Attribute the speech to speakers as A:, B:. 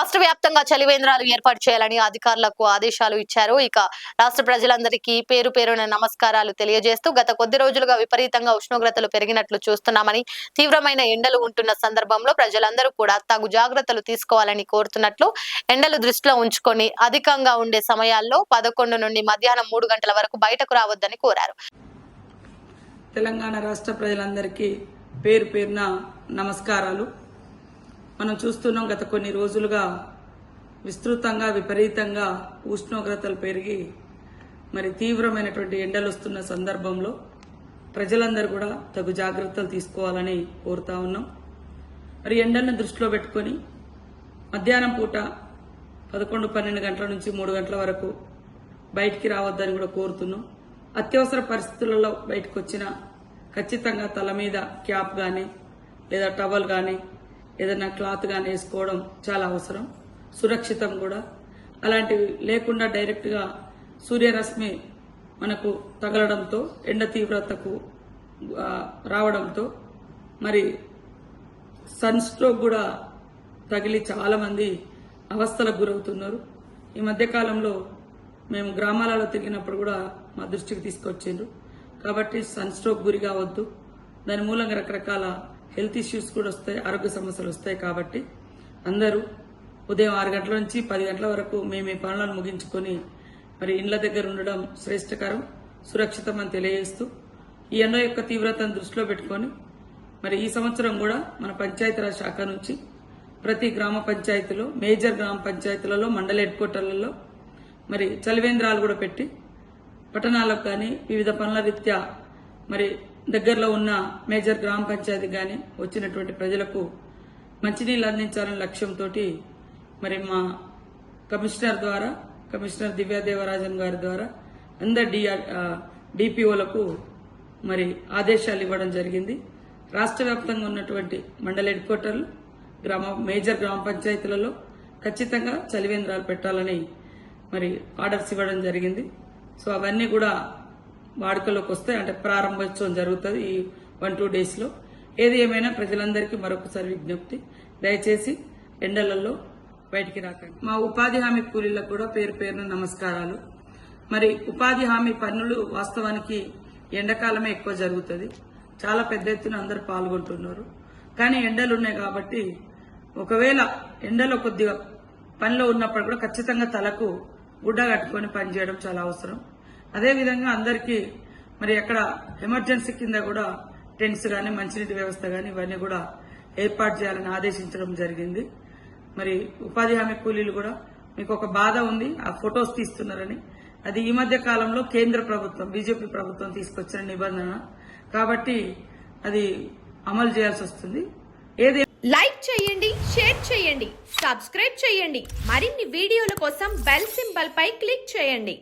A: రాష్ట్ర వ్యాప్తంగా చలివేంద్రాలు ఏర్పాటు చేయాలని అధికారులకు ఆదేశాలు ఇచ్చారు. ఇక రాష్ట్ర ప్రజలందరికీ పేరు పేరున నమస్కారాలు తెలియజేస్తూ గత కొద్ది రోజులుగా విపరీతంగా ఉష్ణోగ్రతలు పెరిగినట్లు చూస్తున్నామని, తీవ్రమైన ఎండలు ఉంటున్న సందర్భంలో ప్రజలందరూ కూడా తగు జాగ్రత్తలు తీసుకోవాలని కోరుతున్నట్లు, ఎండలు దృష్టిలో ఉంచుకొని అధికంగా ఉండే సమయాల్లో 11 నుండి మధ్యాహ్నం 3 గంటల వరకు బయటకు రావద్దని కోరారు.
B: తెలంగాణ రాష్ట్ర ప్రజలందరికీ పేరు పేరున నమస్కారాలు. మనం చూస్తున్నాం, గత కొన్ని రోజులుగా విస్తృతంగా విపరీతంగా ఉష్ణోగ్రతలు పెరిగి మరి తీవ్రమైనటువంటి ఎండలు వస్తున్న సందర్భంలో ప్రజలందరూ కూడా తగు జాగ్రత్తలు తీసుకోవాలని కోరుతా ఉన్నాం. మరి ఎండలను దృష్టిలో పెట్టుకొని మధ్యాహ్నం పూట 11-12 గంటల నుంచి 3 గంటల వరకు బయటికి రావద్దని కూడా కోరుతున్నాం. అత్యవసర పరిస్థితులలో బయటకు వచ్చినా ఖచ్చితంగా తల మీద క్యాప్ కానీ లేదా టవల్ కానీ ఏదైనా క్లాత్ కానీ వేసుకోవడం చాలా అవసరం, సురక్షితం కూడా. అలాంటివి లేకుండా డైరెక్ట్గా సూర్యరశ్మి మనకు తగలడంతో ఎండ తీవ్రతకు రావడంతో మరి సన్ స్ట్రోక్ కూడా తగిలి చాలా మంది అవస్థలకు గురవుతున్నారు. ఈ మధ్యకాలంలో మేము గ్రామాలలో తిరిగినప్పుడు కూడా మా దృష్టికి తీసుకొచ్చిండ్రు. కాబట్టి సన్ స్ట్రోక్ గురి కావద్దు. దాని మూలంగా రకరకాల హెల్త్ ఇష్యూస్ కూడా వస్తాయి, ఆరోగ్య సమస్యలు వస్తాయి. కాబట్టి అందరూ ఉదయం 6 గంటల నుంచి 10 గంటల వరకు మేము ఈ పనులను ముగించుకొని మరి ఇండ్ల దగ్గర ఉండడం శ్రేష్టకరం, సురక్షితం అని తెలియజేస్తూ ఈ ఎండ యొక్క తీవ్రతను దృష్టిలో పెట్టుకొని మరి ఈ సంవత్సరం కూడా మన పంచాయతీరాజ్ శాఖ నుంచి ప్రతి గ్రామ పంచాయతీలో, మేజర్ గ్రామ పంచాయతీలలో, మండల హెడ్ క్వార్టర్లలో మరి చలివేంద్రాలు కూడా పెట్టి పట్టణాలకు కానీ వివిధ పనుల రీత్యా మరి దగ్గరలో ఉన్న మేజర్ గ్రామ పంచాయతీ కానీ వచ్చినటువంటి ప్రజలకు మంచినీళ్ళు అందించాలనే లక్ష్యంతో మరి మా కమిషనర్ దివ్యాదేవరాజన్ గారి ద్వారా అందరు డిపిఓలకు మరి ఆదేశాలు ఇవ్వడం జరిగింది. రాష్ట్ర వ్యాప్తంగా ఉన్నటువంటి మండల హెడ్ క్వార్టర్లు, మేజర్ గ్రామ పంచాయతీలలో ఖచ్చితంగా చలివేంద్రాలు పెట్టాలని మరి ఆర్డర్స్ ఇవ్వడం జరిగింది. సో అవన్నీ కూడా వాడుకలోకి వస్తాయి, అంటే ప్రారంభోత్సవం జరుగుతుంది ఈ 1-2 డేస్లో. ఏది ఏమైనా ప్రజలందరికీ మరొకసారి విజ్ఞప్తి, దయచేసి ఎండలలో బయటికి రాకండి. మా ఉపాధి హామీ కూలీలకు కూడా పేరు పేరున నమస్కారాలు. మరి ఉపాధి హామీ పనులు వాస్తవానికి ఎండాకాలమే ఎక్కువ జరుగుతుంది, చాలా పెద్ద ఎత్తున అందరు పాల్గొంటున్నారు. కానీ ఎండలు ఉన్నాయి కాబట్టి ఒకవేళ ఎండలో కొద్దిగా పనిలో ఉన్నప్పుడు కూడా ఖచ్చితంగా తలకు గుడ్డ కట్టుకొని పనిచేయడం చాలా అవసరం. అదేవిధంగా అందరికీ మరి అక్కడ ఎమర్జెన్సీ కింద కూడా టెంట్స్ కానీ, మంచినీటి వ్యవస్థ కానీ ఇవన్నీ కూడా ఏర్పాటు చేయాలని ఆదేశించడం జరిగింది. మరి ఉపాధి హామీ కూలీలు కూడా మీకు ఒక బాధ ఉంది, ఆ ఫొటోస్ తీస్తున్నారని. అది ఈ మధ్య కాలంలో కేంద్ర ప్రభుత్వం, బీజేపీ ప్రభుత్వం తీసుకొచ్చిన నిబంధన కాబట్టి అది అమలు చేయాల్సి వస్తుంది. ఏది
C: లైక్ చేయండి, షేర్ చేయండి, సబ్స్క్రైబ్ చేయండి. మరిన్ని వీడియోల కోసం బెల్ సింబల్ పై క్లిక్ చేయండి.